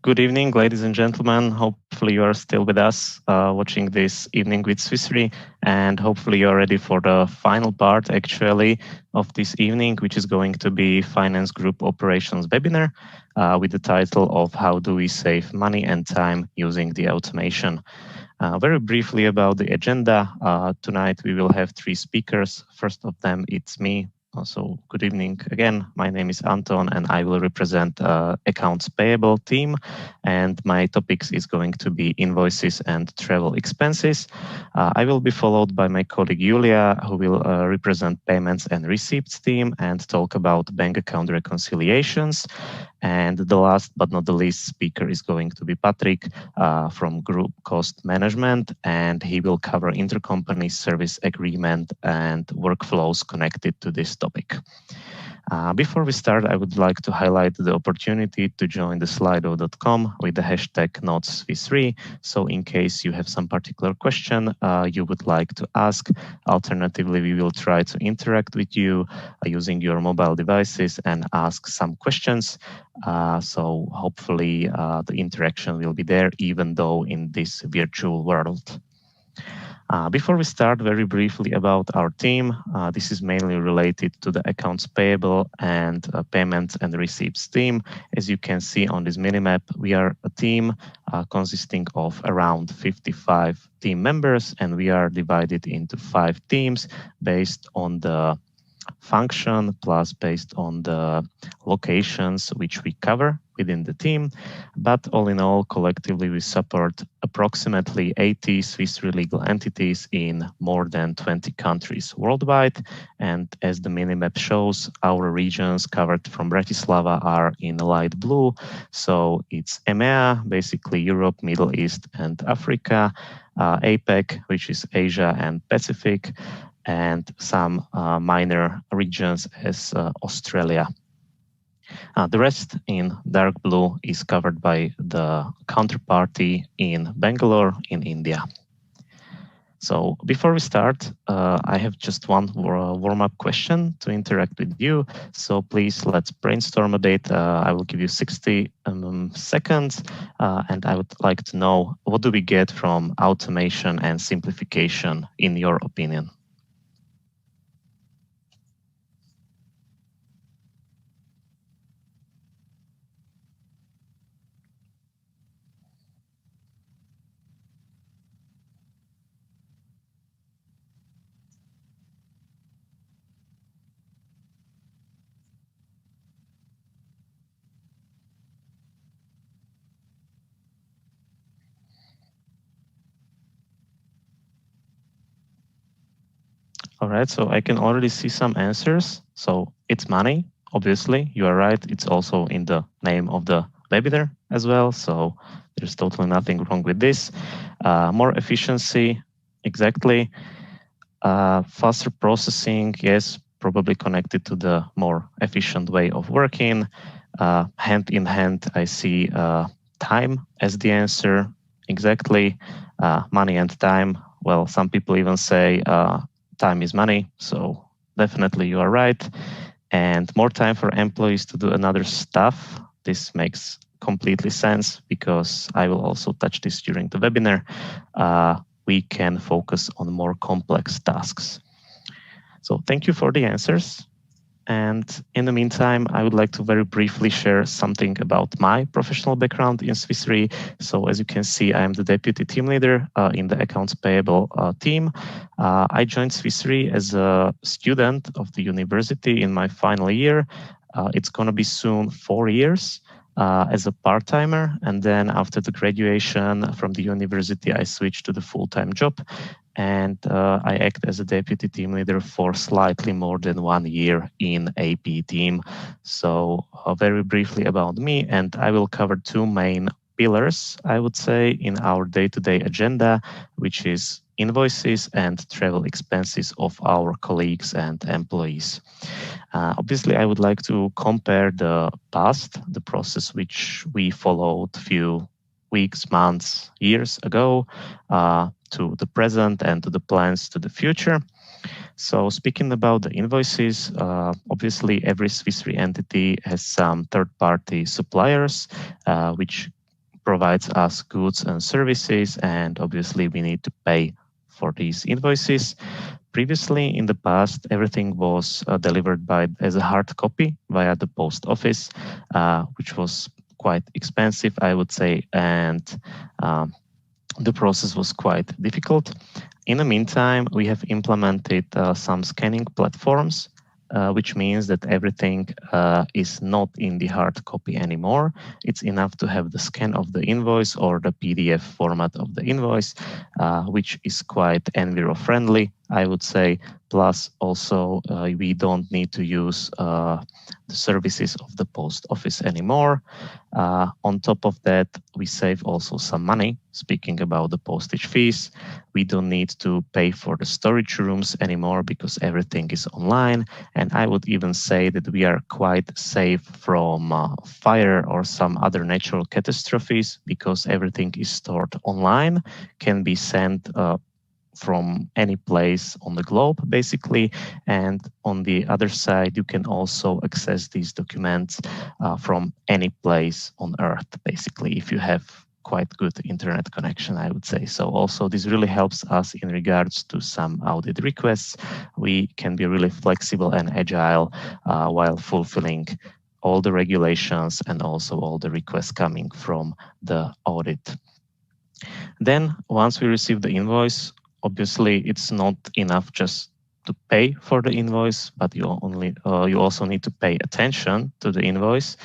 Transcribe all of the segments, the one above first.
Good evening, ladies and gentlemen. Hopefully you are still with us watching this evening with Swiss Re, and hopefully you're ready for the final part actually of this evening, which is going to be Finance Group Operations webinar with the title of How Do We Save Money and Time Using the Automation. Very briefly about the agenda. Tonight we will have three speakers. First of them, it's me. Also, good evening again. My name is Anton and I will represent accounts payable team, and my topics is going to be invoices and travel expenses. I will be followed by my colleague Yulia, who will represent payments and receipts team and talk about bank account reconciliations. And the last but not the least speaker is going to be Patrik from Group Cost Management, and he will cover intercompany service agreement and workflows connected to this topic. Before we start, I would like to highlight the opportunity to join the slido.com with the hashtag #NotSwissRe. So in case you have some particular question you would like to ask, alternatively, we will try to interact with you using your mobile devices and ask some questions. So hopefully the interaction will be there, even though in this virtual world. Before we start, very briefly about our team. This is mainly related to the accounts payable and payments and receipts team. As you can see on this minimap, we are a team consisting of around 55 team members, and we are divided into 5 teams based on the function plus based on the locations which we cover within the team. But all in all, collectively, we support approximately 80 Swiss Re legal entities in more than 20 countries worldwide. And as the minimap shows, our regions covered from Bratislava are in light blue. So it's EMEA, basically Europe, Middle East, and Africa, APEC, which is Asia and Pacific, and some minor regions as Australia. The rest in dark blue is covered by the counterparty in Bangalore in India. So before we start, I have just one warm-up question to interact with you. So please, let's brainstorm a bit. I will give you 60 seconds, and I would like to know, what do we get from automation and simplification in your opinion? All right, so I can already see some answers. So it's money, obviously, you are right. It's also in the name of the webinar as well. So there's totally nothing wrong with this. More efficiency, exactly. Faster processing, yes, probably connected to the more efficient way of working. Hand in hand, I see time as the answer, exactly. Money and time, well, some people even say time is money, so definitely you are right. And more time for employees to do another stuff. This makes completely sense because I will also touch this during the webinar. We can focus on more complex tasks. So thank you for the answers. And in the meantime, I would like to very briefly share something about my professional background in Swiss Re. So as you can see, I am the deputy team leader in the accounts payable team. I joined Swiss Re as a student of the university in my final year. It's going to be soon 4 years as a part-timer. And then after the graduation from the university, I switched to the full-time job. And I act as a deputy team leader for slightly more than 1 year in AP team. So very briefly about me, and I will cover 2 main pillars, I would say, in our day-to-day agenda, which is invoices and travel expenses of our colleagues and employees. Obviously, I would like to compare the past, the process which we followed few weeks, months, years ago, to the present and to the plans to the future. So speaking about the invoices, obviously every Swiss Re entity has some third-party suppliers, which provides us goods and services, and obviously we need to pay for these invoices. Previously, in the past, everything was delivered as a hard copy via the post office, which was quite expensive, I would say, and the process was quite difficult. In the meantime, we have implemented some scanning platforms, which means that everything is not in the hard copy anymore. It's enough to have the scan of the invoice or the PDF format of the invoice, which is quite enviro-friendly, I would say. Plus, also, we don't need to use the services of the post office anymore. On top of that, we save also some money. Speaking about the postage fees, we don't need to pay for the storage rooms anymore because everything is online. And I would even say that we are quite safe from fire or some other natural catastrophes because everything is stored online, can be sent from any place on the globe, basically. And on the other side, you can also access these documents from any place on Earth, basically, if you have quite good internet connection, I would say. So also this really helps us in regards to some audit requests. We can be really flexible and agile while fulfilling all the regulations and also all the requests coming from the audit. Then once we receive the invoice, obviously, it's not enough just to pay for the invoice, but you also need to pay attention to the invoice.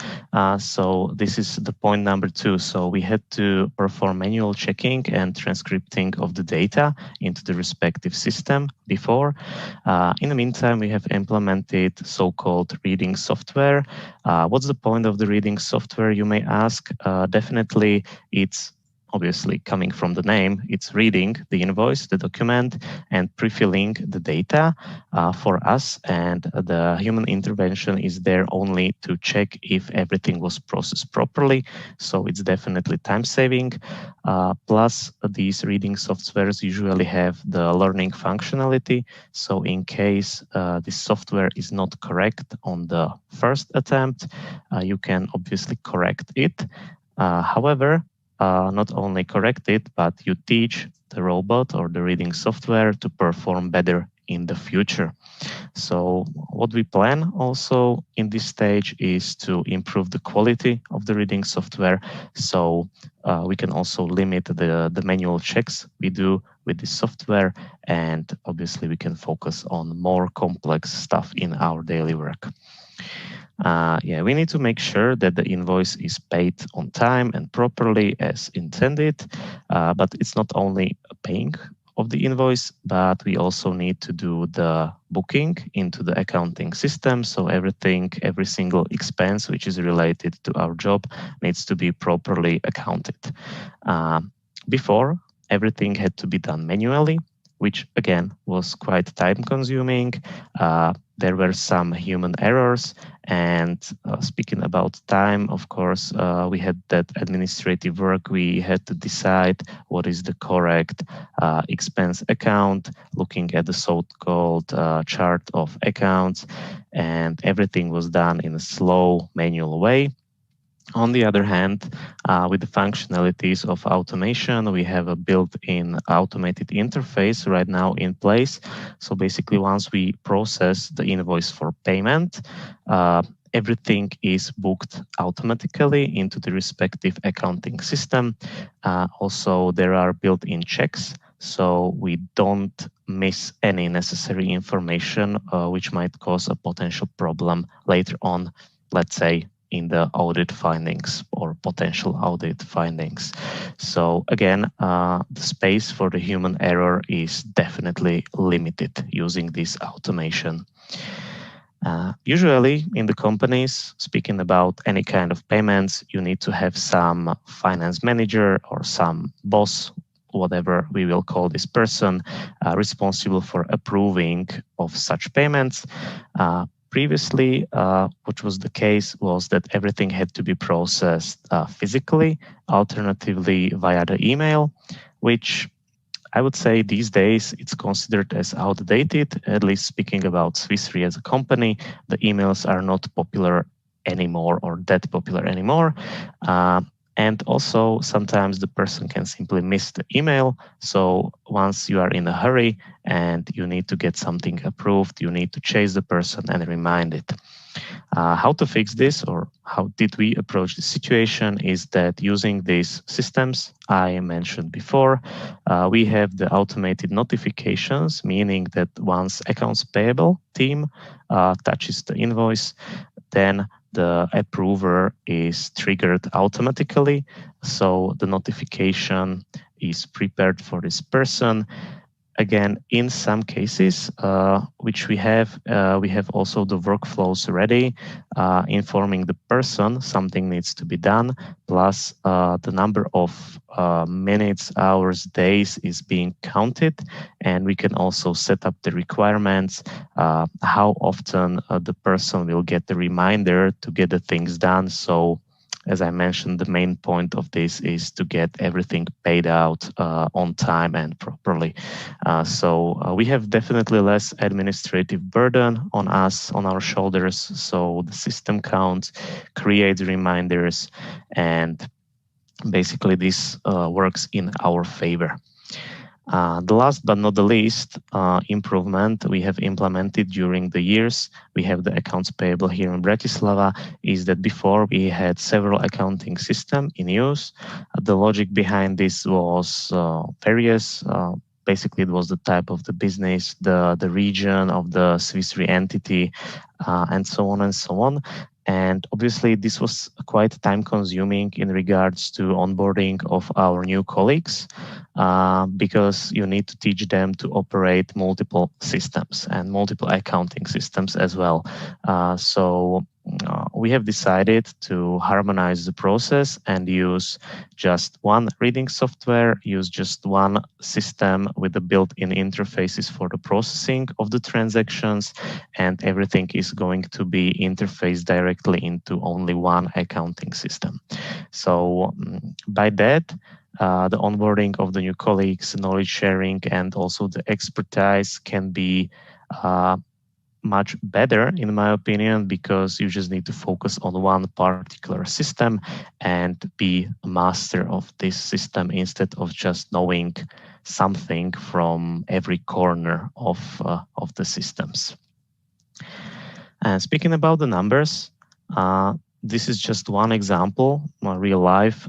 So this is the point number 2. So we had to perform manual checking and transcripting of the data into the respective system before. In the meantime, we have implemented so-called reading software. What's the point of the reading software, you may ask? Definitely, it's obviously coming from the name, it's reading the invoice, the document, and pre-filling the data for us. And the human intervention is there only to check if everything was processed properly. So it's definitely time-saving. Plus, these reading softwares usually have the learning functionality. So in case this software is not correct on the first attempt, you can obviously correct it. However, not only correct it, but you teach the robot or the reading software to perform better in the future. So what we plan also in this stage is to improve the quality of the reading software. So we can also limit the manual checks we do with this software. And obviously we can focus on more complex stuff in our daily work. We need to make sure that the invoice is paid on time and properly as intended, but it's not only paying of the invoice, but we also need to do the booking into the accounting system. So every single expense which is related to our job needs to be properly accounted. Before, everything had to be done manually, which again was quite time consuming. There were some human errors, and speaking about time, of course, we had that administrative work. We had to decide what is the correct expense account, looking at the so-called chart of accounts, and everything was done in a slow manual way. On the other hand, with the functionalities of automation, we have a built-in automated interface right now in place. So basically, once we process the invoice for payment, everything is booked automatically into the respective accounting system. Also, there are built-in checks, so we don't miss any necessary information which might cause a potential problem later on, let's say, in the audit findings or potential audit findings. So again, the space for the human error is definitely limited using this automation. Usually in the companies, speaking about any kind of payments, you need to have some finance manager or some boss, whatever we will call this person, responsible for approving of such payments. Previously, what was the case was that everything had to be processed physically, alternatively via the email, which I would say these days it's considered as outdated, at least speaking about Swiss Re as a company. The emails are not popular anymore or that popular anymore. And also, sometimes the person can simply miss the email. So once you are in a hurry and you need to get something approved, you need to chase the person and remind it. How to fix this, or how did we approach the situation, is that using these systems I mentioned before, we have the automated notifications, meaning that once accounts payable team touches the invoice, then the approver is triggered automatically. So the notification is prepared for this person. Again, in some cases, which we have also the workflows ready, informing the person something needs to be done, plus the number of minutes, hours, days is being counted, and we can also set up the requirements, how often the person will get the reminder to get the things done. So, as I mentioned, the main point of this is to get everything paid out on time and properly. So we have definitely less administrative burden on us, on our shoulders. So the system counts, creates reminders, and basically this works in our favor. The last but not the least improvement we have implemented during the years, we have the accounts payable here in Bratislava, is that before we had several accounting systems in use. The logic behind this was various. Basically, it was the type of the business, the region of the Swiss Re entity, and so on and so on. And obviously, this was quite time-consuming in regards to onboarding of our new colleagues, because you need to teach them to operate multiple systems and multiple accounting systems as well. So we have decided to harmonize the process and use just one reading software, use just one system with the built-in interfaces for the processing of the transactions, and everything is going to be interfaced directly into only one accounting system. So by that, the onboarding of the new colleagues, knowledge sharing, and also the expertise can be much better, in my opinion, because you just need to focus on one particular system and be a master of this system instead of just knowing something from every corner of the systems. And speaking about the numbers, this is just one example, real life,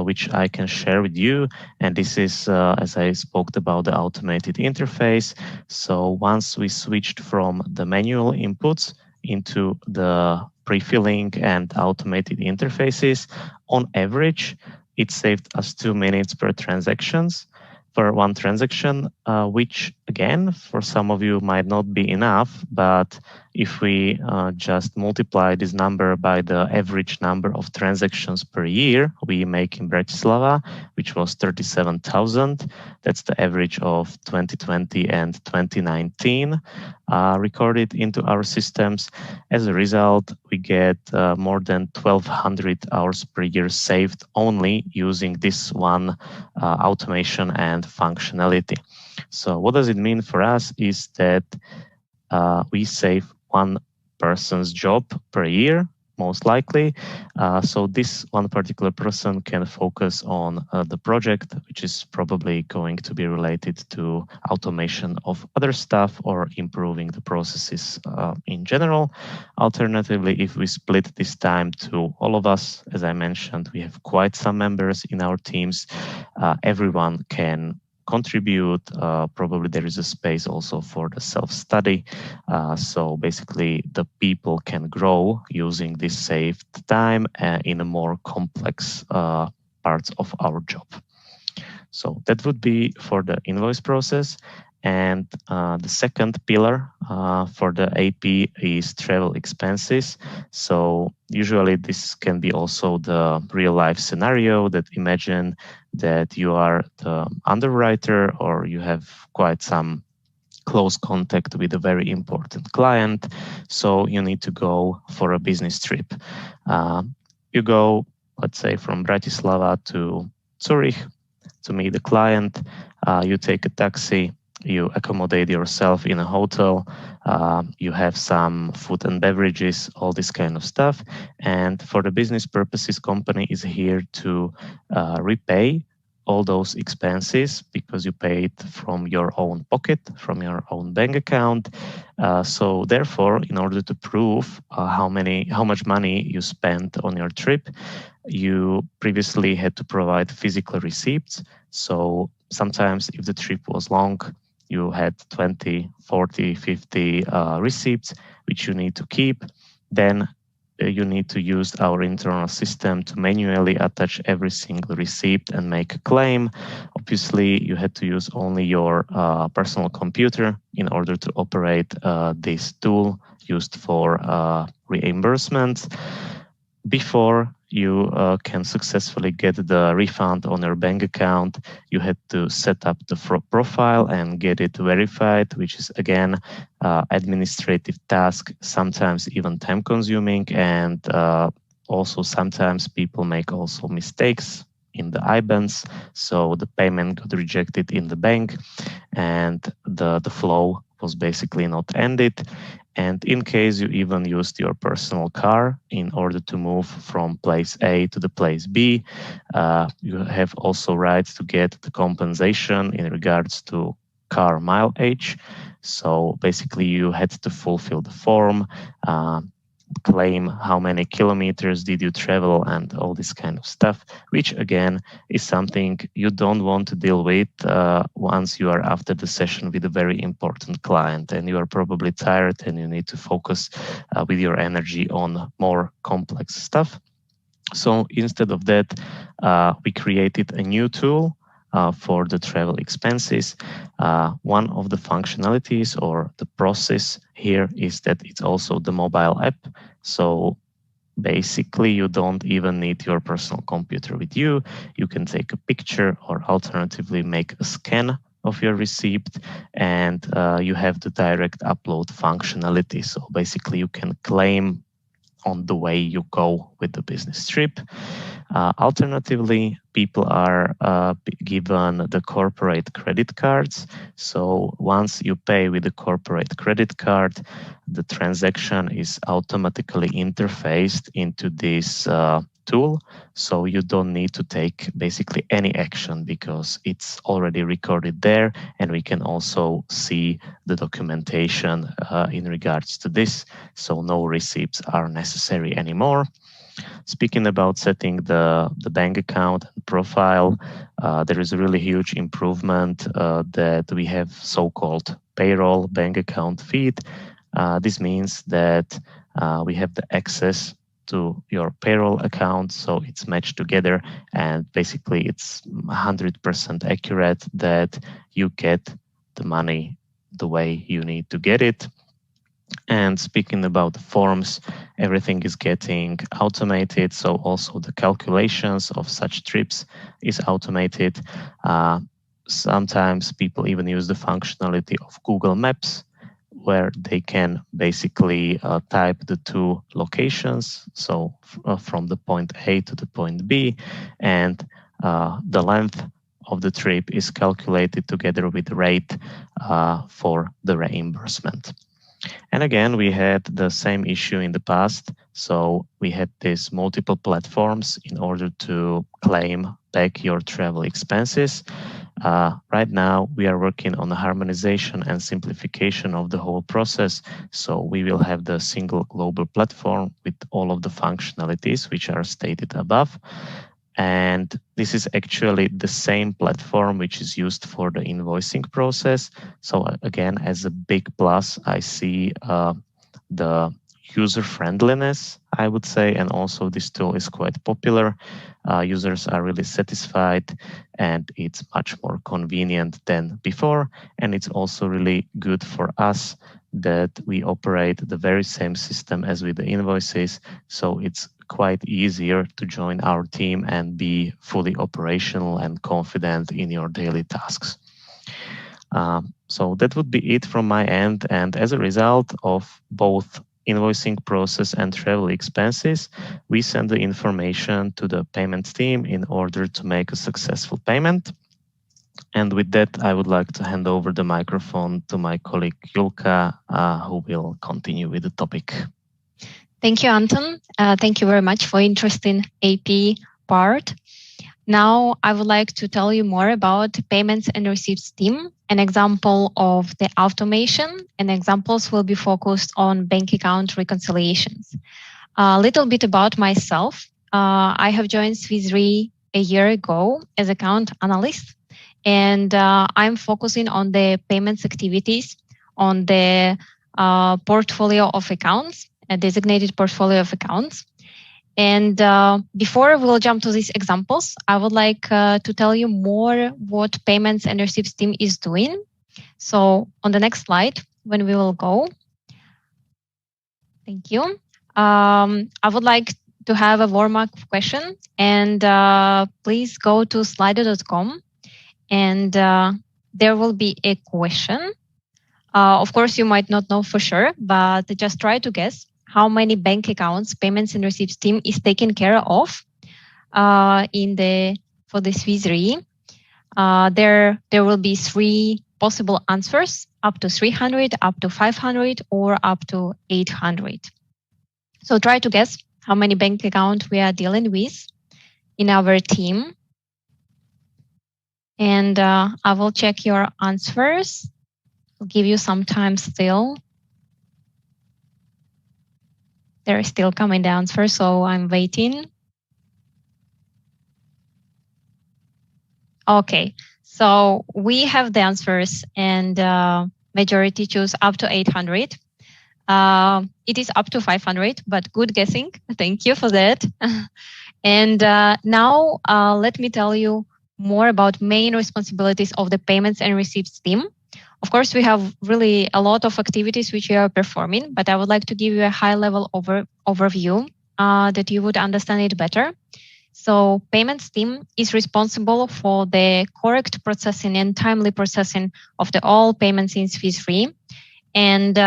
which I can share with you. And this is, as I spoke about, the automated interface. So once we switched from the manual inputs into the pre-filling and automated interfaces, on average, it saved us 2 minutes per transactions. For one transaction, which again, for some of you might not be enough, but if we just multiply this number by the average number of transactions per year we make in Bratislava, which was 37,000, that's the average of 2020 and 2019 recorded into our systems. As a result, we get more than 1,200 hours per year saved only using this one automation and functionality. So what does it mean for us is that we save one person's job per year, most likely. So this one particular person can focus on the project, which is probably going to be related to automation of other stuff or improving the processes in general. Alternatively, if we split this time to all of us, as I mentioned, we have quite some members in our teams. Everyone can contribute. Probably there is a space also for the self-study. So basically the people can grow using this saved time in a more complex parts of our job. So that would be for the invoice process. And the second pillar for the AP is travel expenses. So usually this can be also the real life scenario that imagine that you are the underwriter or you have quite some close contact with a very important client. So you need to go for a business trip. You go, let's say, from Bratislava to Zurich to meet the client. You take a taxi. you accommodate yourself in a hotel, you have some food and beverages, all this kind of stuff. And for the business purposes, company is here to repay all those expenses because you pay it from your own pocket, from your own bank account. So therefore, in order to prove how much money you spent on your trip, you previously had to provide physical receipts. So sometimes if the trip was long, you had 20, 40, 50 receipts, which you need to keep. Then you need to use our internal system to manually attach every single receipt and make a claim. Obviously, you had to use only your personal computer in order to operate this tool used for reimbursements. Before you can successfully get the refund on your bank account, you had to set up the profile and get it verified, which is again administrative task, sometimes even time consuming, and also sometimes people make also mistakes in the IBANs, so the payment got rejected in the bank and the flow was basically not ended. And in case you even used your personal car in order to move from place A to the place B, you have also right to get the compensation in regards to car mileage. So basically you had to fulfill the form, claim how many kilometers did you travel and all this kind of stuff, which again is something you don't want to deal with once you are after the session with a very important client and you are probably tired and you need to focus with your energy on more complex stuff. So instead of that, we created a new tool for the travel expenses. One of the functionalities or the process here is that it's also the mobile app. So basically you don't even need your personal computer with you. You can take a picture or alternatively make a scan of your receipt and you have the direct upload functionality. So basically you can claim on the way you go with the business trip. Alternatively, people are given the corporate credit cards. So once you pay with the corporate credit card, the transaction is automatically interfaced into this tool. So you don't need to take basically any action because it's already recorded there. And we can also see the documentation in regards to this. So no receipts are necessary anymore. Speaking about setting the bank account and profile, there is a really huge improvement that we have so-called payroll bank account feed. This means that we have the access to your payroll account, so it's matched together and basically it's 100% accurate that you get the money the way you need to get it. And speaking about the forms, everything is getting automated. So also the calculations of such trips is automated. Sometimes people even use the functionality of Google Maps, where they can basically type the two locations. So from the point A to the point B, and the length of the trip is calculated together with the rate for the reimbursement. And again, we had the same issue in the past. So we had these multiple platforms in order to claim back your travel expenses. Right now, we are working on the harmonization and simplification of the whole process. So we will have the single global platform with all of the functionalities which are stated above. And this is actually the same platform which is used for the invoicing process. So again, as a big plus, I see the user friendliness, I would say, and also this tool is quite popular. Users are really satisfied and it's much more convenient than before. And it's also really good for us that we operate the very same system as with the invoices. So it's quite easier to join our team and be fully operational and confident in your daily tasks. So that would be it from my end. And as a result of both invoicing process and travel expenses, we send the information to the payment team in order to make a successful payment. And with that, I would like to hand over the microphone to my colleague Yulia, who will continue with the topic. Thank you, Anton. Thank you very much for interesting AP part. Now, I would like to tell you more about payments and receipts team, an example of the automation, and examples will be focused on bank account reconciliations. A little bit about myself. I have joined Swiss Re a year ago as account analyst, and I'm focusing on the payments activities on the portfolio of accounts, a designated portfolio of accounts. And before we'll jump to these examples, I would like to tell you more what payments and receipts team is doing. So on the next slide, when we will go. Thank you. I would like to have a warm-up question, and please go to slido.com, and there will be a question. Of course, you might not know for sure, but just try to guess how many bank accounts payments and receipts team is taken care of for the Swiss Re. There will be 3 possible answers: up to 300, up to 500, or up to 800. So try to guess how many bank accounts we are dealing with in our team. And I will check your answers. I'll give you some time still. They're still coming the answers, so I'm waiting. Okay, so we have the answers, and majority choose up to 800. It is up to 500, but good guessing. Thank you for that. And now let me tell you more about main responsibilities of the payments and receipts team. Of course, we have really a lot of activities which we are performing, but I would like to give you a high-level overview that you would understand it better. So payments team is responsible for the correct processing and timely processing of all payments in Swiss Re. And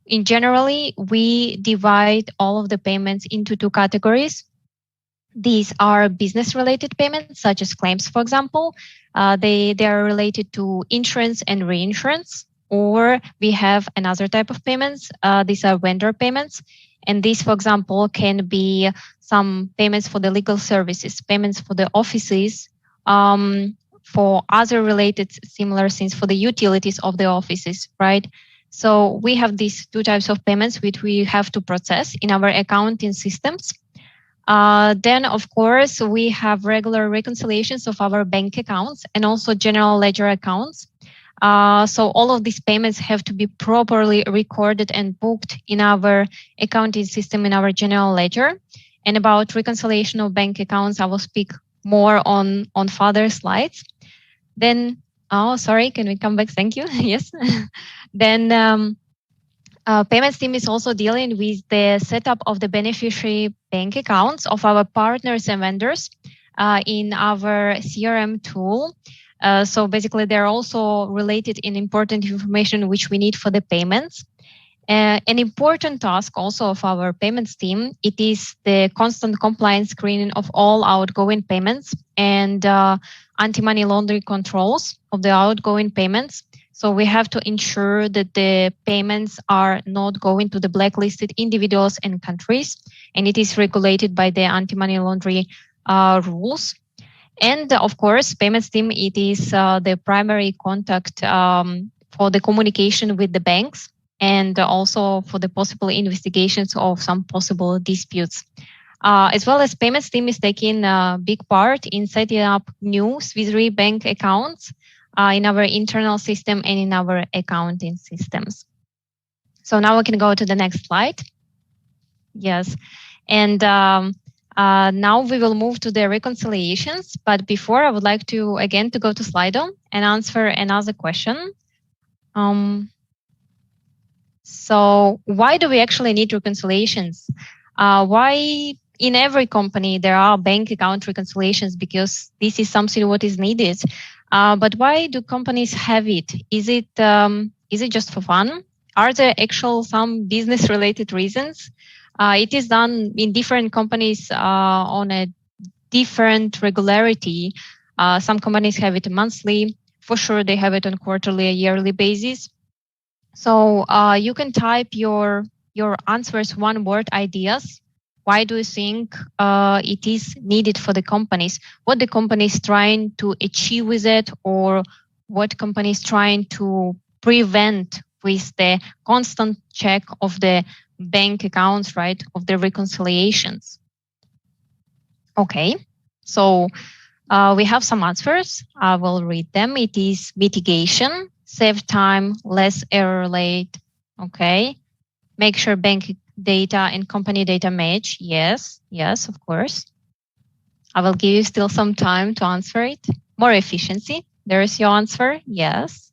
in generally, we divide all of the payments into 2 categories. These are business-related payments, such as claims, for example. They are related to insurance and reinsurance, or we have another type of payments. These are vendor payments. And these, for example, can be some payments for the legal services, payments for the offices, for other related similar things, for the utilities of the offices, right? So we have these 2 types of payments which we have to process in our accounting systems. Then, of course, we have regular reconciliations of our bank accounts and also general ledger accounts. So all of these payments have to be properly recorded and booked in our accounting system, in our general ledger. And about reconciliation of bank accounts, I will speak more on further slides. Then, can we come back? Thank you. Yes. Then payments team is also dealing with the setup of the beneficiary bank accounts of our partners and vendors in our CRM tool. So basically, they're also related in important information which we need for the payments. An important task also of our payments team, it is the constant compliance screening of all outgoing payments and anti-money laundering controls of the outgoing payments. So we have to ensure that the payments are not going to the blacklisted individuals and countries, and it is regulated by the anti-money laundering rules. And of course, payments team, it is the primary contact for the communication with the banks and also for the possible investigations of some possible disputes. As well as payments team is taking a big part in setting up new Swiss Re bank accounts in our internal system and in our accounting systems. So now we can go to the next slide. Yes. And now we will move to the reconciliations. But before, I would like to, again, to go to Slido and answer another question. So why do we actually need reconciliations? Why in every company there are bank account reconciliations? Because this is something what is needed. But why do companies have it? Is it just for fun? Are there actual some business related reasons? It is done in different companies on a different regularity. Some companies have it monthly. For sure, they have it on quarterly, a yearly basis. So you can type your answers, one-word ideas. Why do you think it is needed for the companies? What the company is trying to achieve with it, or what company is trying to prevent with the constant check of the bank accounts, right, of the reconciliations. Okay, so we have some answers. I will read them. It is mitigation, save time, less error rate. Okay, make sure bank data and company data match. Yes, of course. I will give you still some time to answer it. More efficiency. There is your answer. Yes.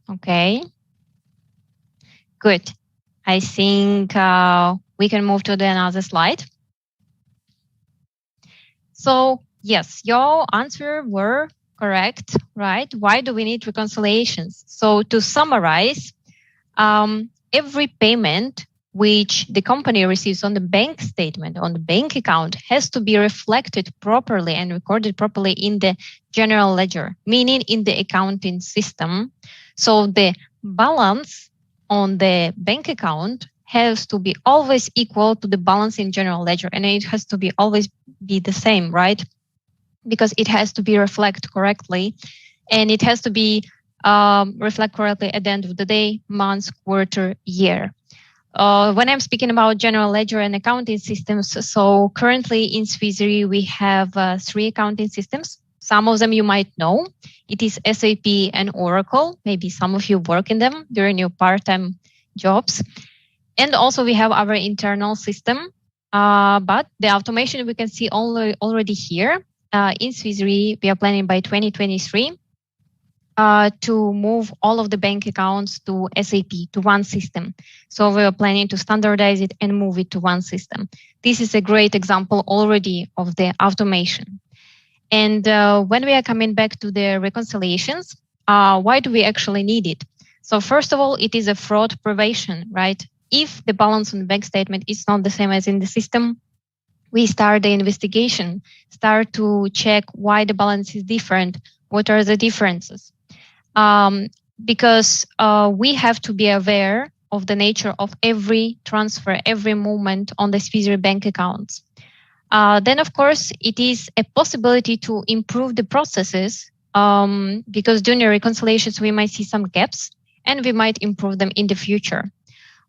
Okay. Good. I think we can move to the another slide. So yes, your answer were correct, right? Why do we need reconciliations? So to summarize, every payment which the company receives on the bank statement, on the bank account, has to be reflected properly and recorded properly in the general ledger, meaning in the accounting system. So the balance on the bank account has to be always equal to the balance in general ledger, and it has to be always be the same, right? Because it has to be reflected correctly, and it has to be reflect correctly at the end of the day, month, quarter, year. When I'm speaking about general ledger and accounting systems, so currently in Swiss Re we have 3 accounting systems. Some of them you might know. It is SAP and Oracle. Maybe some of you work in them during your part-time jobs. And also we have our internal system. But the automation we can see already here. In Swiss Re, we are planning by 2023 to move all of the bank accounts to SAP, to one system. So we are planning to standardize it and move it to one system. This is a great example already of the automation. And when we are coming back to the reconciliations, why do we actually need it? So first of all, it is a fraud prevention, right? If the balance on the bank statement is not the same as in the system, we start the investigation, start to check why the balance is different, what are the differences. Because we have to be aware of the nature of every transfer, every movement on the Swiss Re bank accounts. Then, of course, it is a possibility to improve the processes because during the reconciliations, we might see some gaps and we might improve them in the future.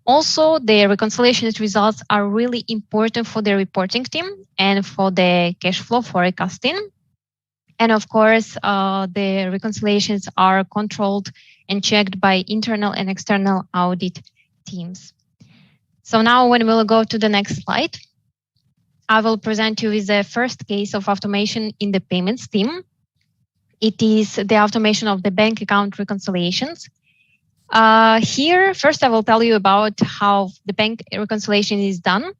Also, the reconciliations results are really important for the reporting team and for the cash flow forecasting. And of course, the reconciliations are controlled and checked by internal and external audit teams. So now when we'll go to the next slide, I will present you with the first case of automation in the payments team. It is the automation of the bank account reconciliations. Here, first I will tell you about how the bank reconciliation is done.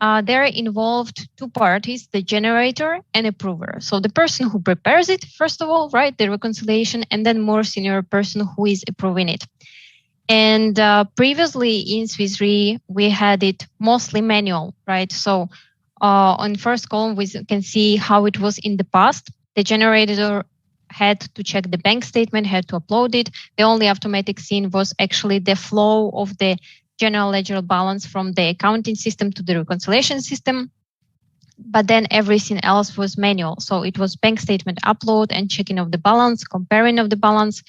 There are involved 2 parties, the generator and approver. So the person who prepares it, first of all, right, the reconciliation, and then more senior person who is approving it. And previously in Swiss Re, we had it mostly manual, right? So on first column, we can see how it was in the past. The generator had to check the bank statement, had to upload it. The only automatic thing was actually the flow of the general ledger balance from the accounting system to the reconciliation system. But then everything else was manual. So it was bank statement upload and checking of the balance, comparing of the balance,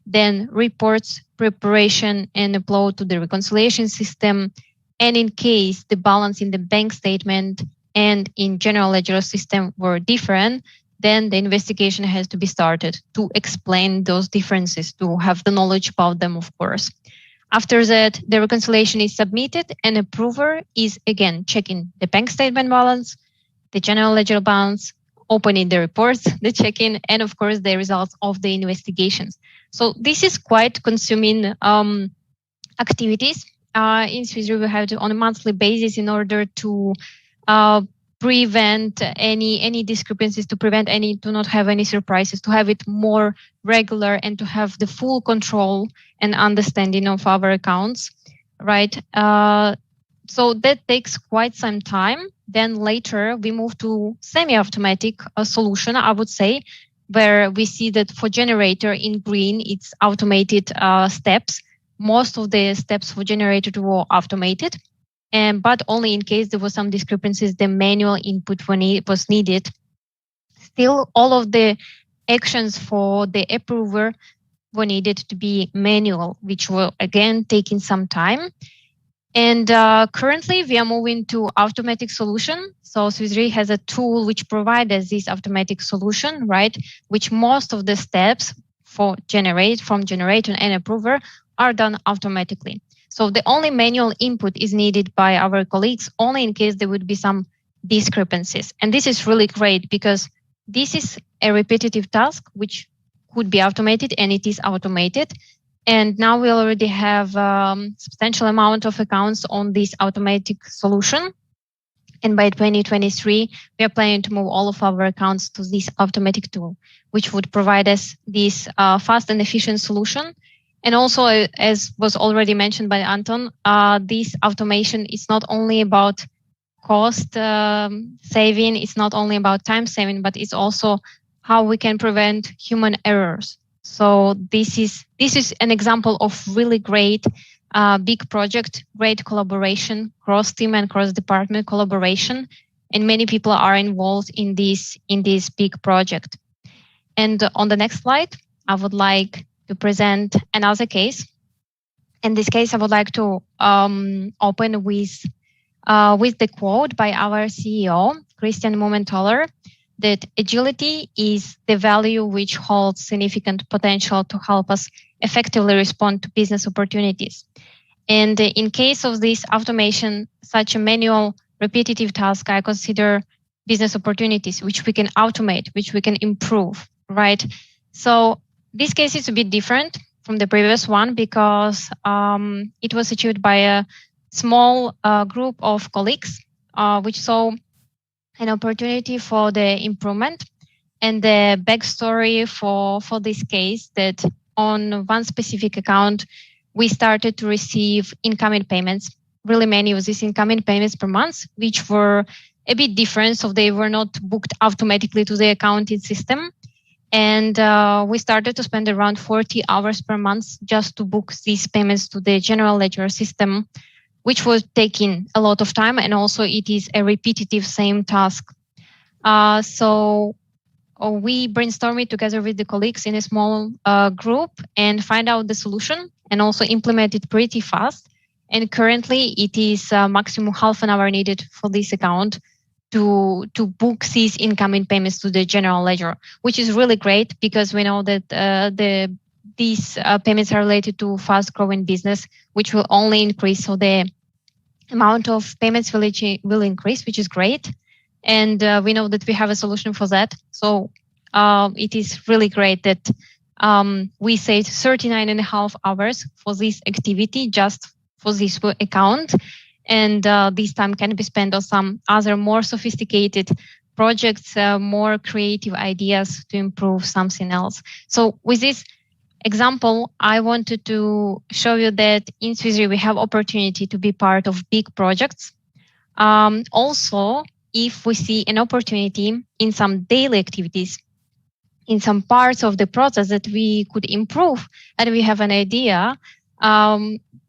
then reports, preparation and upload to the reconciliation system. And in case the balance in the bank statement and in general ledger system were different, then the investigation has to be started to explain those differences, to have the knowledge about them, of course. After that, the reconciliation is submitted and approver is again checking the bank statement balance, the general ledger balance, opening the reports, the checking, and of course the results of the investigations. So this is quite consuming activities. In Swiss Re, we have to on a monthly basis in order to prevent any discrepancies, to not have any surprises, to have it more regular and to have the full control and understanding of our accounts, right? So that takes quite some time. Then later we move to semi-automatic solution, I would say, where we see that for generator in green, it's automated steps. Most of the steps for generator were automated, but only in case there was some discrepancies, the manual input was needed. Still, all of the actions for the approver were needed to be manual, which were again taking some time. And currently we are moving to automatic solution. So Swiss Re has a tool which provides us this automatic solution, right? Which most of the steps from generator and approver are done automatically. So the only manual input is needed by our colleagues only in case there would be some discrepancies. And this is really great because this is a repetitive task which could be automated, and it is automated. And now we already have substantial amount of accounts on this automatic solution. And by 2023, we are planning to move all of our accounts to this automatic tool, which would provide us this fast and efficient solution. And also, as was already mentioned by Anton, this automation is not only about cost saving, it's not only about time saving, but it's also how we can prevent human errors. So this is an example of really great big project, great collaboration, cross-team and cross-department collaboration, and many people are involved in this big project. And on the next slide, I would like to present another case. In this case, I would like to open with the quote by our CEO, Christian Mumenthaler, that agility is the value which holds significant potential to help us effectively respond to business opportunities. And in case of this automation, such a manual repetitive task, I consider business opportunities which we can automate, which we can improve, right? So this case is a bit different from the previous one because it was achieved by a small group of colleagues, which saw an opportunity for the improvement. And the backstory for this case that on one specific account, we started to receive incoming payments, really many of these incoming payments per month, which were a bit different. So they were not booked automatically to the accounting system. And we started to spend around 40 hours per month just to book these payments to the general ledger system, which was taking a lot of time. And also it is a repetitive same task. So we brainstormed together with the colleagues in a small group and find out the solution and also implement it pretty fast. And currently it is maximum half an hour needed for this account to book these incoming payments to the general ledger, which is really great because we know that these payments are related to fast growing business, which will only increase. So the amount of payments will increase, which is great. And we know that we have a solution for that. So it is really great that we saved 39.5 hours for this activity just for this account. And this time can be spent on some other more sophisticated projects, more creative ideas to improve something else. So with this example, I wanted to show you that in Swiss Re we have opportunity to be part of big projects. Also, if we see an opportunity in some daily activities, in some parts of the process that we could improve, and we have an idea,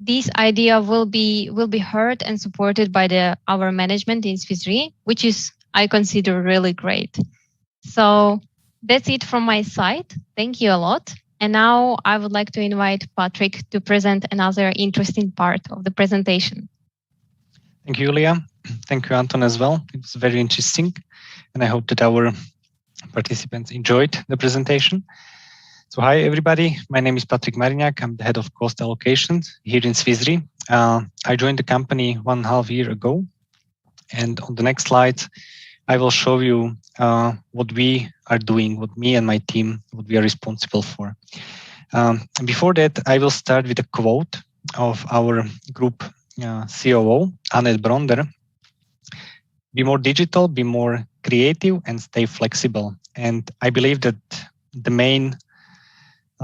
this idea will be heard and supported by our management in Swiss Re, which is, I consider, really great. So that's it from my side. Thank you a lot. And now I would like to invite Patrik to present another interesting part of the presentation. Thank you, Yulia. Thank you, Anton, as well. It was very interesting. And I hope that our participants enjoyed the presentation. So hi, everybody. My name is Patrik Mariňák. I'm the head of cost allocations here in Swiss Re. I joined the company 1.5 years ago. And on the next slide, I will show you what we are doing, what me and my team, what we are responsible for. Before that, I will start with a quote of our group COO, Annette Bronder. Be more digital, be more creative, and stay flexible. And I believe that the main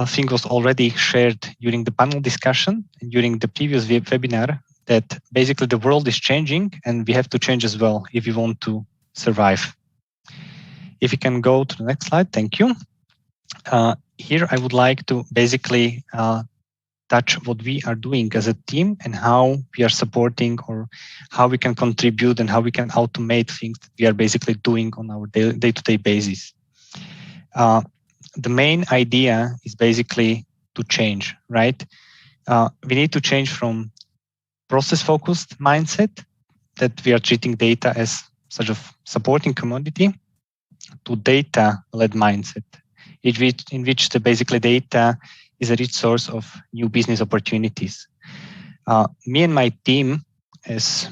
thing was already shared during the panel discussion and during the previous webinar, that basically the world is changing and we have to change as well if we want to survive. If you can go to the next slide, thank you. Here I would like to basically touch what we are doing as a team and how we are supporting or how we can contribute and how we can automate things that we are basically doing on our day-to-day basis. The main idea is basically to change, right? We need to change from process-focused mindset that we are treating data as sort of supporting commodity to data-led mindset, in which the basically data is a rich source of new business opportunities. Me and my team, as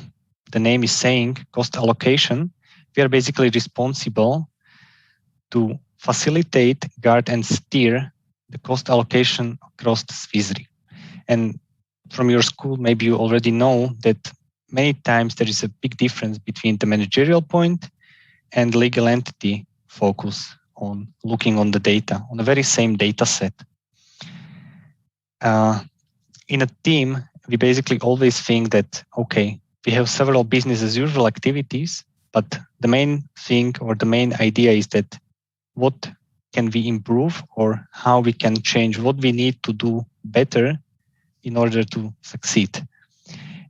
the name is saying, cost allocation, we are basically responsible to facilitate, guard, and steer the cost allocation across the Swiss Re. And from your school, maybe you already know that many times there is a big difference between the managerial point and legal entity focus on looking on the data, on the very same data set. In a team, we basically always think that, okay, we have several business as usual activities, but the main thing or the main idea is that what can we improve or how we can change, what we need to do better in order to succeed.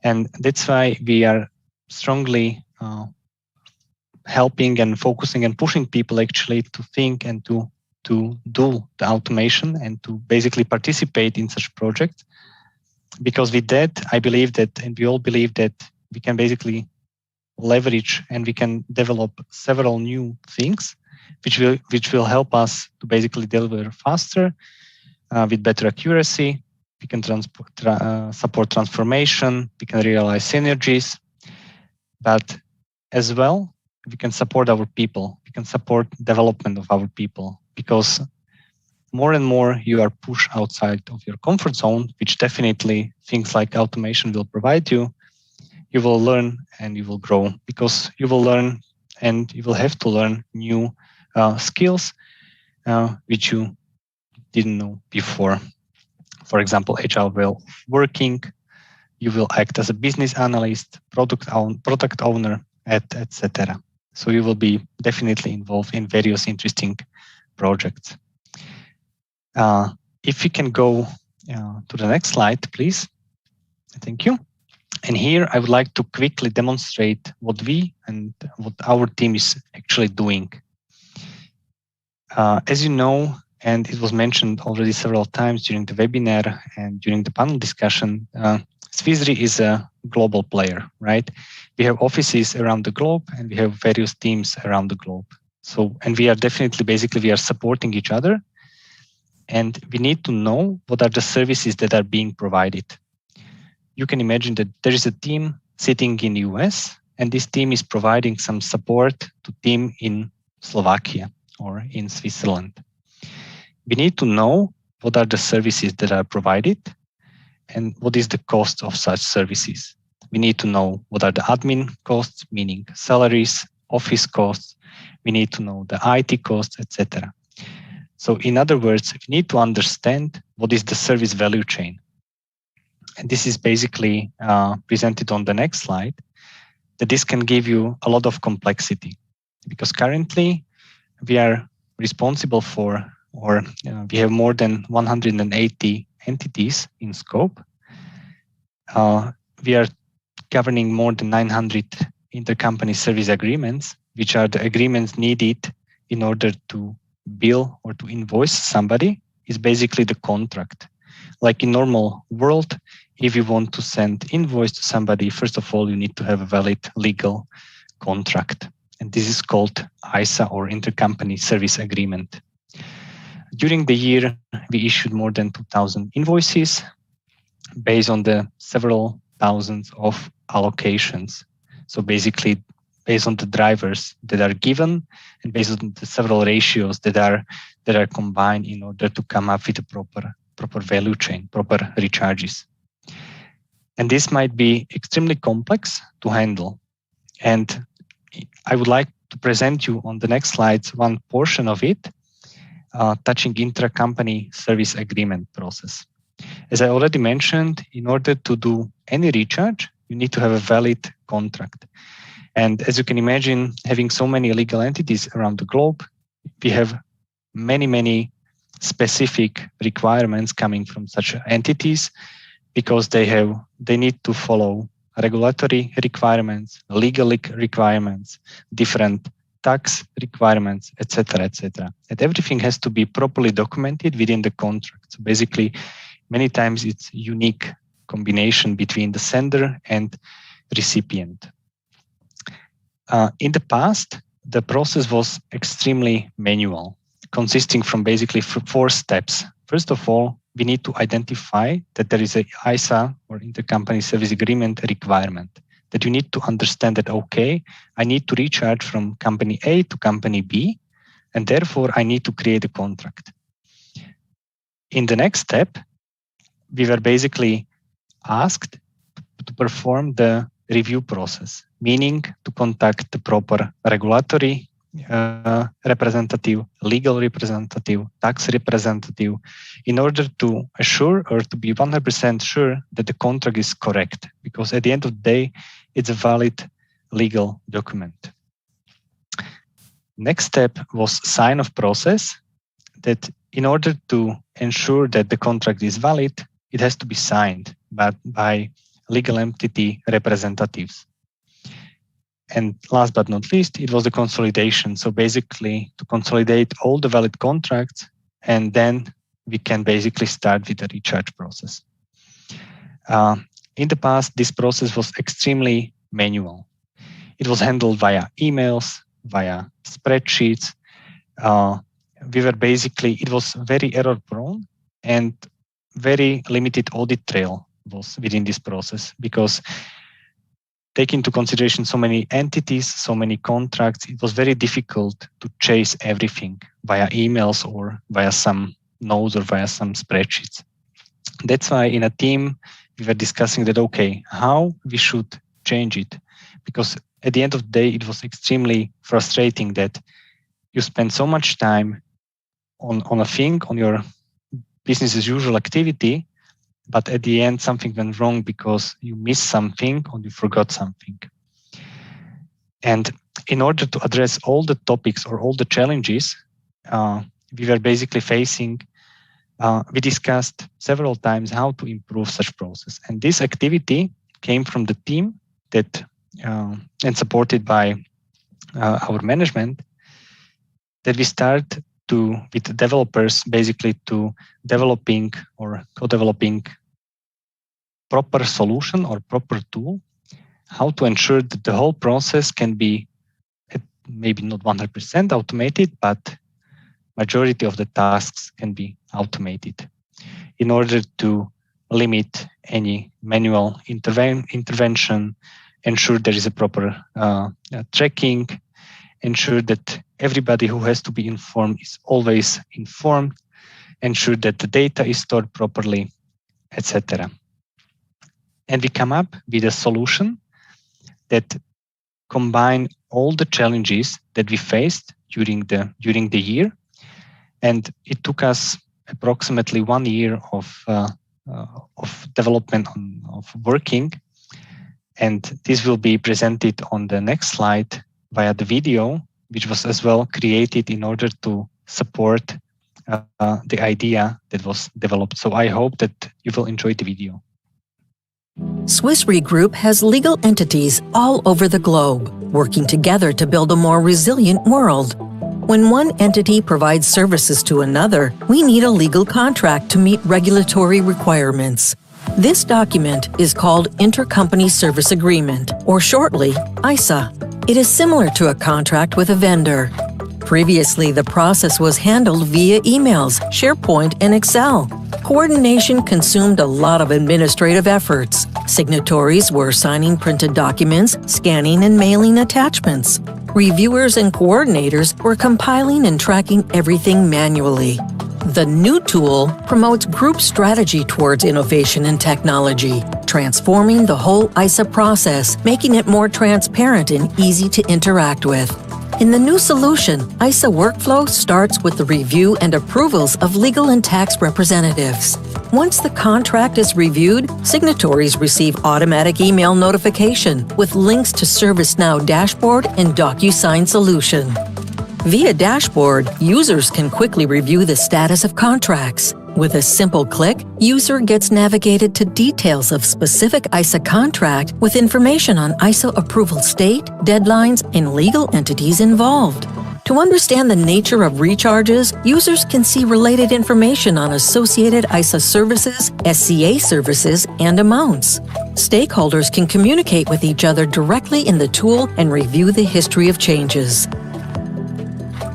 And that's why we are strongly helping and focusing and pushing people actually to think and to do the automation and to basically participate in such projects. Because with that, I believe that, and we all believe that we can basically leverage and we can develop several new things which will help us to basically deliver faster with better accuracy. We can support transformation, we can realize synergies, but as well, we can support our people, we can support development of our people, because more and more you are pushed outside of your comfort zone, which definitely things like automation will provide you. You will learn and you will grow, because you will learn and you will have to learn new skills which you didn't know before. For example, agile way of working, you will act as a business analyst, product owner, etc. So you will be definitely involved in various interesting projects. If you can go to the next slide, please. Thank you. And here I would like to quickly demonstrate what we and what our team is actually doing. As you know, and it was mentioned already several times during the webinar and during the panel discussion, Swiss Re is a global player, right? We have offices around the globe and we have various teams around the globe. So, and we are definitely, basically, we are supporting each other, and we need to know what are the services that are being provided. You can imagine that there is a team sitting in the US, and this team is providing some support to team in Slovakia or in Switzerland. We need to know what are the services that are provided and what is the cost of such services. We need to know what are the admin costs, meaning salaries, office costs. We need to know the IT costs, etc. So in other words, we need to understand what is the service value chain. And this is basically presented on the next slide, that this can give you a lot of complexity, because currently we are responsible for, or we have more than 180 entities in scope. We are governing more than 900 intercompany service agreements, which are the agreements needed in order to bill or to invoice somebody, is basically the contract. Like in normal world, if you want to send invoice to somebody, first of all, you need to have a valid legal contract. And this is called ISA, or intercompany service agreement. During the year, we issued more than 2,000 invoices based on the several thousands of allocations. So basically, based on the drivers that are given and based on the several ratios that are combined in order to come up with a proper value chain, proper recharges. And this might be extremely complex to handle. And I would like to present you on the next slides one portion of it, touching intra-company service agreement process. As I already mentioned, in order to do any recharge, You need to have a valid contract. And as you can imagine, having so many legal entities around the globe, we have many specific requirements coming from such entities because they need to follow regulatory requirements, legal requirements, different tax requirements, etc., etc. And everything has to be properly documented within the contract. So basically, many times it's unique combination between the sender and recipient. In the past, the process was extremely manual, consisting from basically 4 steps. First of all, we need to identify that there is a ISA or intercompany service agreement requirement, that you need to understand that, okay, I need to recharge from company A to company B, and therefore I need to create a contract. In the next step, we were basically asked to perform the review process, meaning to contact the proper regulatory representative, legal representative, tax representative, in order to assure or to be 100% sure that the contract is correct, because at the end of the day, it's a valid legal document. Next step was sign-off process, that in order to ensure that the contract is valid, it has to be signed by legal entity representatives. And last but not least, it was the consolidation. So basically to consolidate all the valid contracts, and then we can basically start with the recharge process. In the past, this process was extremely manual. It was handled via emails, via spreadsheets. It was very error prone, and very limited audit trail was within this process, because taking into consideration so many entities, so many contracts, it was very difficult to chase everything via emails or via some notes or via some spreadsheets. That's why in a team, we were discussing that, okay, how we should change it. Because at the end of the day, it was extremely frustrating that you spend so much time on a thing, on your business as usual activity, but at the end, something went wrong because you missed something or you forgot something. And in order to address all the topics or all the challenges we were basically facing, we discussed several times how to improve such process. And this activity came from the team that and supported by our management, that we start with the developers basically to developing or co-developing proper solution or proper tool, how to ensure that the whole process can be maybe not 100% automated, but majority of the tasks can be automated in order to limit any manual intervention, ensure there is a proper tracking, ensure that everybody who has to be informed is always informed, ensure that the data is stored properly, etc. And we come up with a solution that combine all the challenges that we faced during the year, and it took us approximately 1 year of development of working, and this will be presented on the next slide via the video, which was as well created in order to support the idea that was developed. So I hope that you will enjoy the video. Swiss Re Group has legal entities all over the globe, working together to build a more resilient world. When one entity provides services to another, we need a legal contract to meet regulatory requirements. This document is called Intercompany Service Agreement, or shortly, ISA. It is similar to a contract with a vendor. Previously, the process was handled via emails, SharePoint, and Excel. Coordination consumed a lot of administrative efforts. Signatories were signing printed documents, scanning and mailing attachments. Reviewers and coordinators were compiling and tracking everything manually. The new tool promotes group strategy towards innovation and technology, transforming the whole ISA process, making it more transparent and easy to interact with. In the new solution, ISA workflow starts with the review and approvals of legal and tax representatives. Once the contract is reviewed, signatories receive automatic email notification with links to ServiceNow dashboard and DocuSign solution. Via dashboard, users can quickly review the status of contracts. With a simple click, user gets navigated to details of specific ISA contract with information on ISA approval state, deadlines, and legal entities involved. To understand the nature of recharges, users can see related information on associated ISA services, SCA services, and amounts. Stakeholders can communicate with each other directly in the tool and review the history of changes.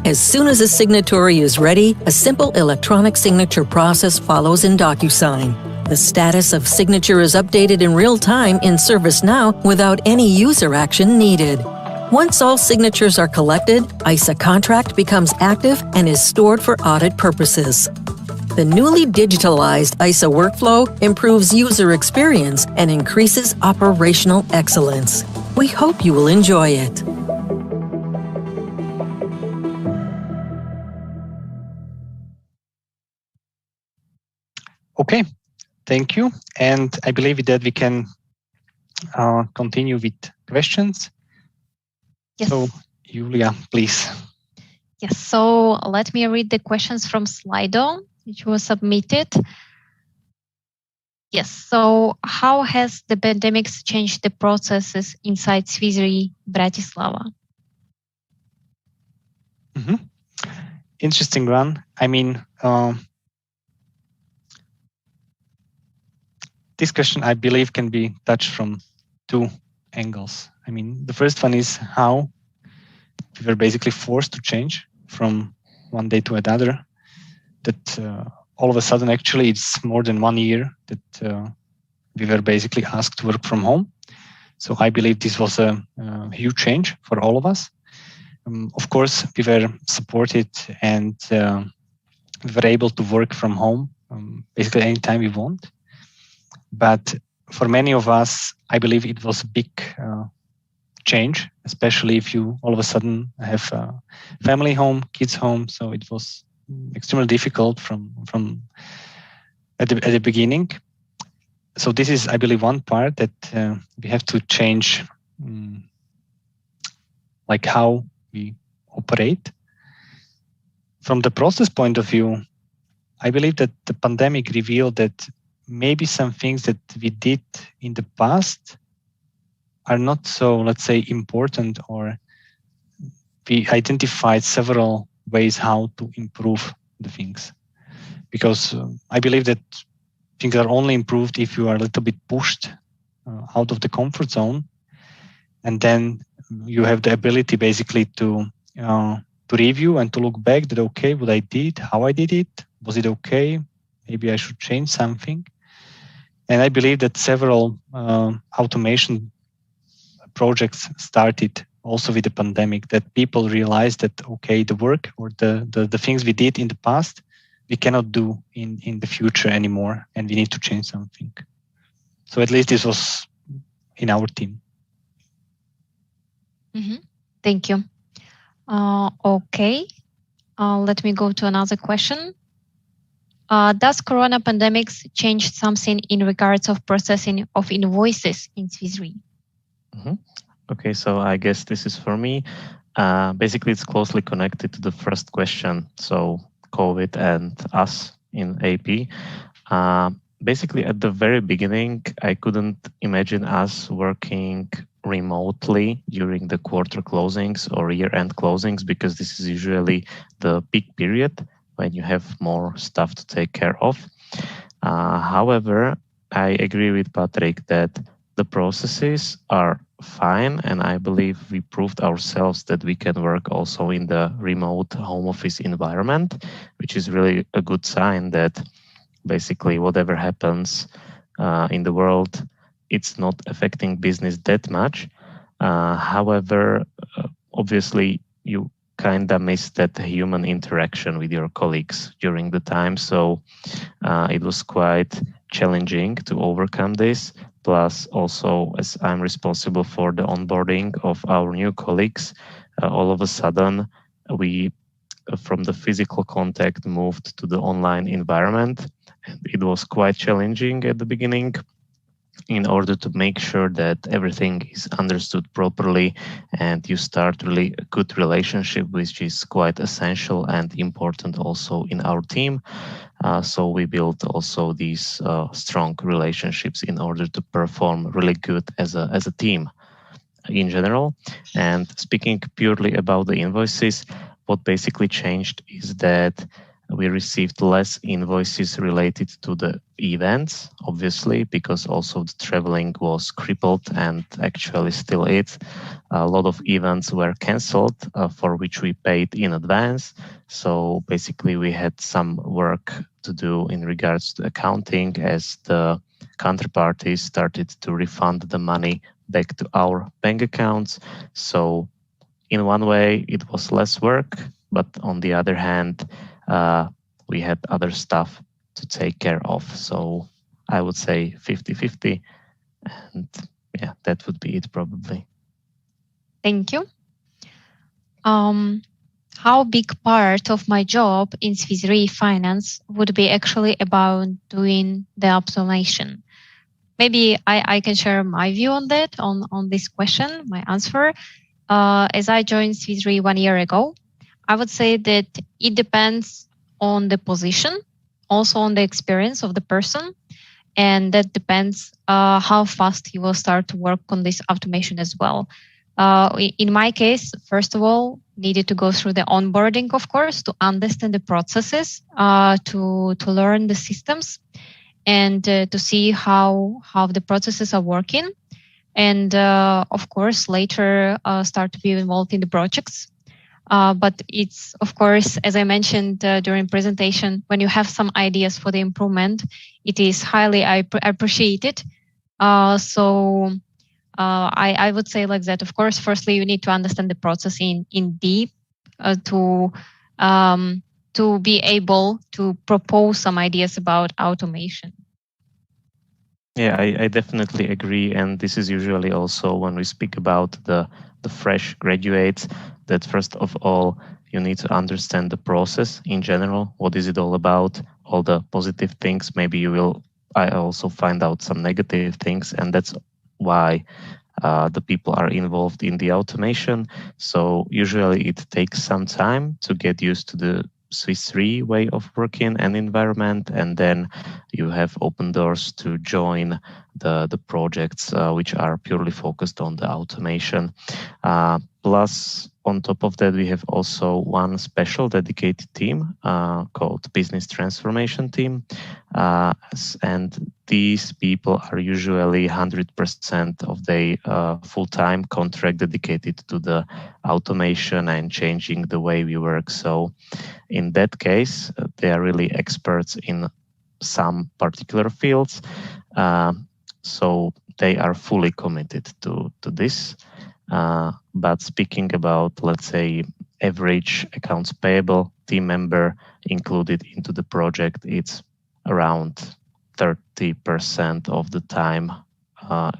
As soon as a signatory is ready, a simple electronic signature process follows in DocuSign. The status of signature is updated in real time in ServiceNow without any user action needed. Once all signatures are collected, ISA contract becomes active and is stored for audit purposes. The newly digitalized ISA workflow improves user experience and increases operational excellence. We hope you will enjoy it. Okay, thank you. And I believe that we can continue with questions. Yes. So, Yulia, please. Yes, so let me read the questions from Slido, which was submitted. Yes, so how has the pandemic changed the processes inside Swiss Re Bratislava? Mm-hmm. Interesting one. I mean, this question, I believe, can be touched from two angles. I mean, the first one is how we were basically forced to change from one day to another. That all of a sudden, actually, it's more than 1 year that we were basically asked to work from home. So I believe this was a huge change for all of us. Of course, we were supported and we were able to work from home basically anytime we want. But for many of us, I believe it was a big change, especially if you all of a sudden have a family home, kids home. So it was extremely difficult from at the beginning. So this is, I believe, one part that we have to change, like how we operate. From the process point of view, I believe that the pandemic revealed that maybe some things that we did in the past are not so, let's say, important, or we identified several ways how to improve the things. Because I believe that things are only improved if you are a little bit pushed out of the comfort zone, and then you have the ability basically to review and to look back that, okay, what I did, how I did it, was it okay? Maybe I should change something. And I believe that several automation projects started also with the pandemic, that people realized that, okay, the work or the things we did in the past, we cannot do in the future anymore, and we need to change something. So at least this was in our team. Mm-hmm. Thank you. Okay, let me go to another question. Does Corona pandemics change something in regards of processing of invoices in Swiss Re? Mm-hmm. Okay, so I guess this is for me. Basically, it's closely connected to the first question. So COVID and us in AP. Basically, at the very beginning, I couldn't imagine us working remotely during the quarter closings or year-end closings, because this is usually the peak period when you have more stuff to take care of. However, I agree with Patrik that the processes are fine, and I believe we proved ourselves that we can work also in the remote home office environment, which is really a good sign that basically whatever happens in the world, it's not affecting business that much. However, obviously you kind of miss that human interaction with your colleagues during the time. So it was quite challenging to overcome this. Plus also, as I'm responsible for the onboarding of our new colleagues, all of a sudden we, from the physical contact, moved to the online environment. And it was quite challenging at the beginning in order to make sure that everything is understood properly and you start really a good relationship, which is quite essential and important also in our team. So we built also these strong relationships in order to perform really good as a team in general. And speaking purely about the invoices, what basically changed is that we received less invoices related to the events, obviously, because also the traveling was crippled and actually still is. A lot of events were canceled for which we paid in advance. So basically we had some work to do in regards to accounting as the counterparties started to refund the money back to our bank accounts. So in one way it was less work, but on the other hand, we had other stuff to take care of. So I would say 50-50. And yeah, that would be it probably. Thank you. How big part of my job in Swiss Re Finance would be actually about doing the automation? Maybe I can share my view on that, on this question, my answer. As I joined Swiss Re 1 year ago, I would say that it depends on the position, also on the experience of the person, and that depends how fast you will start to work on this automation as well. In my case, first of all, needed to go through the onboarding, of course, to understand the processes, to learn the systems, and to see how the processes are working. And of course, later start to be involved in the projects. But it's, of course, as I mentioned during presentation, when you have some ideas for the improvement, it is highly appreciated. So I would say like that. Of course, firstly, you need to understand the process in deep to be able to propose some ideas about automation. Yeah, I definitely agree. And this is usually also when we speak about the fresh graduates, that first of all, you need to understand the process in general. What is it all about? All the positive things. Maybe I also find out some negative things. And that's why the people are involved in the automation. So usually it takes some time to get used to the Swiss Re way of working and environment, and then you have open doors to join the projects which are purely focused on the automation. Plus, on top of that, we have also one special dedicated team called Business Transformation Team. And these people are usually 100% of their full-time contract dedicated to the automation and changing the way we work. So in that case, they are really experts in some particular fields. So they are fully committed to this. But speaking about, let's say, average accounts payable team member included into the project, it's around 30% of the time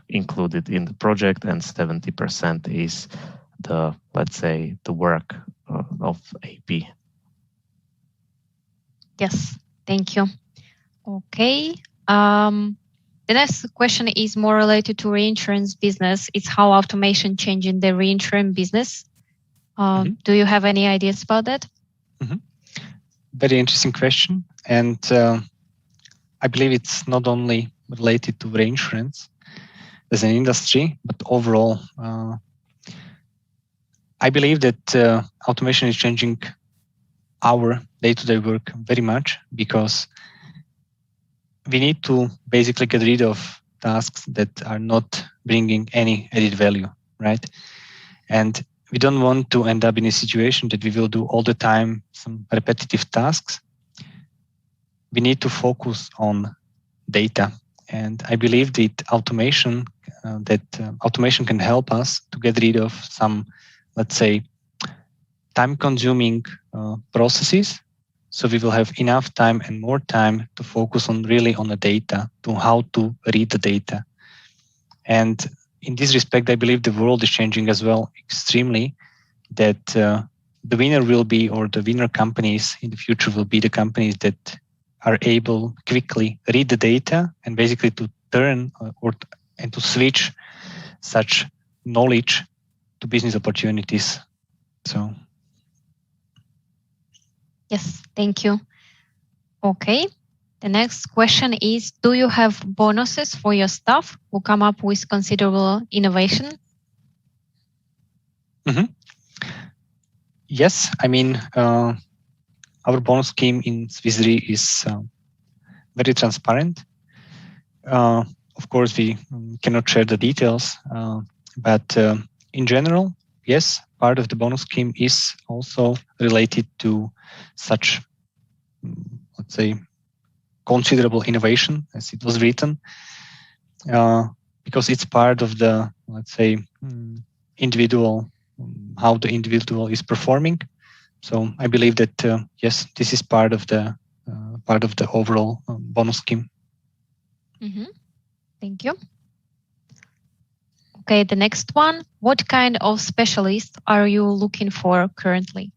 included in the project, and 70% is the, let's say, the work of AP. Yes, thank you. Okay. The next question is more related to reinsurance business. It's how automation changing the reinsurance business. Do you have any ideas about that? Very interesting question. And I believe it's not only related to reinsurance as an industry, but overall. I believe that automation is changing our day-to-day work very much, because we need to basically get rid of tasks that are not bringing any added value, right? And we don't want to end up in a situation that we will do all the time some repetitive tasks. We need to focus on data. And I believe that automation can help us to get rid of some, let's say, time-consuming processes. So we will have enough time and more time to focus on the data, to how to read the data. And in this respect, I believe the world is changing as well extremely, that the winner will be, or the winner companies in the future will be the companies that are able quickly read the data and basically to turn and to switch such knowledge to business opportunities. So. Yes, thank you. Okay. The next question is, do you have bonuses for your staff who come up with considerable innovation? Mm-hmm. Yes, I mean, our bonus scheme in Swiss Re is very transparent. Of course, we cannot share the details, but in general, yes, part of the bonus scheme is also related to such, let's say, considerable innovation, as it was written, because it's part of the, let's say, individual, how the individual is performing. So I believe that yes, this is part of the overall bonus scheme. Mm-hmm. Thank you. Okay, the next one. What kind of specialist are you looking for currently?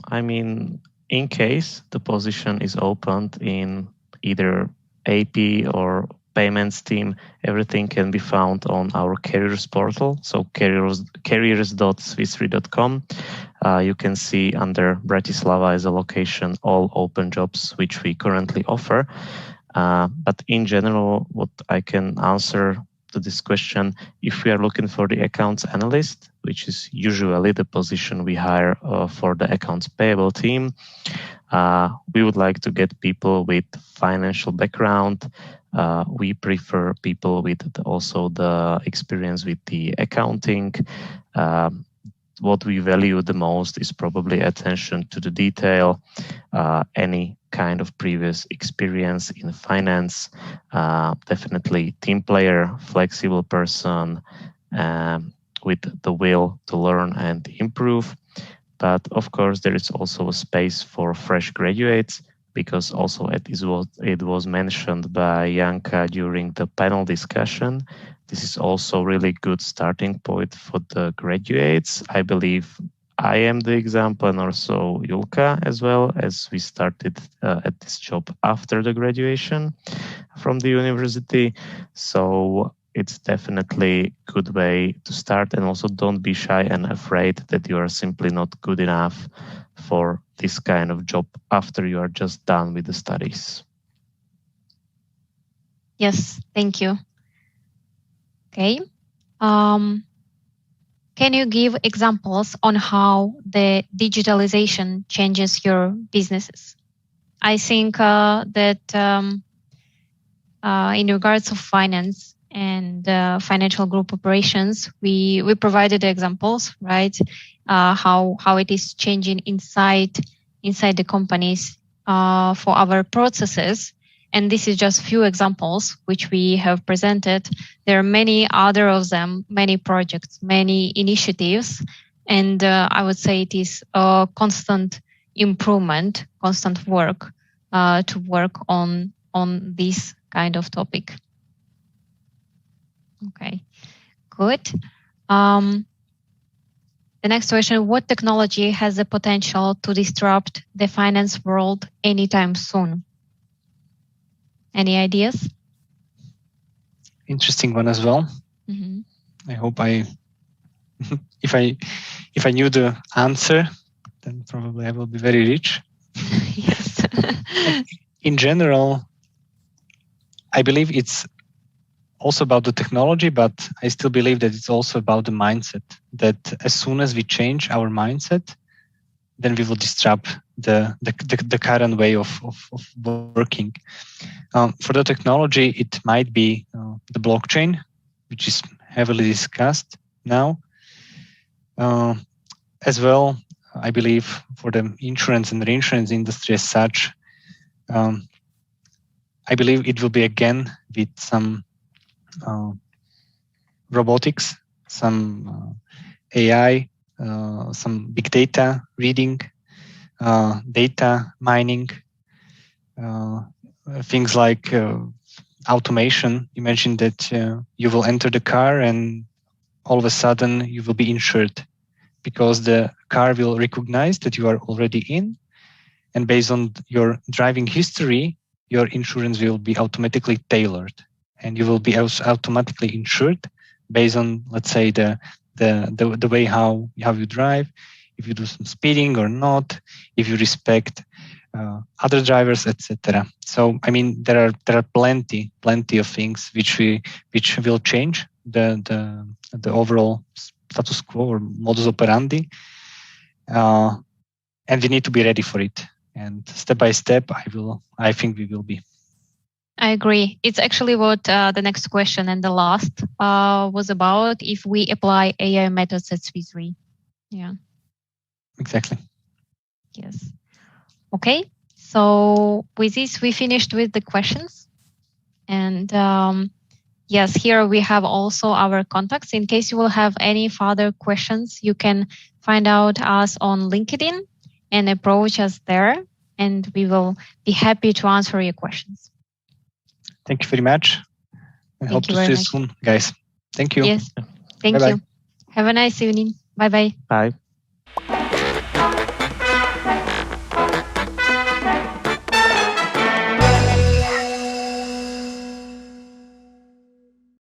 I mean, in case the position is opened in either AP or payments team, everything can be found on our careers portal. So careers.swissre.com. You can see under Bratislava as a location all open jobs which we currently offer. But in general, what I can answer to this question, if we are looking for the accounts analyst, which is usually the position we hire for the accounts payable team, we would like to get people with financial background. We prefer people with also the experience with the accounting. What we value the most is probably attention to the detail, any kind of previous experience in finance, definitely team player, flexible person with the will to learn and improve. But of course, there is also a space for fresh graduates, because also it was mentioned by Janka during the panel discussion. This is also really good starting point for the graduates. I believe I am the example, and also Yulia as well, as we started at this job after the graduation from the university. So it's definitely a good way to start, and also don't be shy and afraid that you are simply not good enough for this kind of job after you are just done with the studies. Yes, thank you. Okay. Can you give examples on how the digitalization changes your businesses? I think that in regards of finance and financial group operations, we provided examples, right? How it is changing inside the companies for our processes. And this is just few examples which we have presented. There are many other of them, many projects, many initiatives. And I would say it is a constant improvement, constant work to work on this kind of topic. Okay, good. The next question, what technology has the potential to disrupt the finance world anytime soon? Any ideas? Interesting one as well. Mm-hmm. I hope if I knew the answer, then probably I will be very rich. Yes. In general, I believe it's also about the technology, but I still believe that it's also about the mindset, that as soon as we change our mindset, then we will disrupt the current way of working. For the technology, it might be the blockchain, which is heavily discussed now. As well, I believe for the insurance and reinsurance industry as such, I believe it will be again with some robotics, some AI, some big data reading, data mining, things like automation. Imagine that you will enter the car and all of a sudden you will be insured, because the car will recognize that you are already in, and based on your driving history, your insurance will be automatically tailored, and you will be also automatically insured based on, let's say, the way how you drive, if you do some speeding or not, if you respect other drivers, etc. So, I mean, there are plenty of things which will change the overall status quo or modus operandi, and we need to be ready for it. And step by step, I think we will be. I agree. It's actually what the next question and the last was about, if we apply AI methods at Swiss Re. Yeah. Exactly. Yes. Okay. So with this, we finished with the questions. And yes, here we have also our contacts. In case you will have any further questions, you can find out us on LinkedIn and approach us there. And we will be happy to answer your questions. Thank you very much. I hope to see you soon, guys. Thank you. Yes. Thank you. Have a nice evening. Bye-bye. Bye.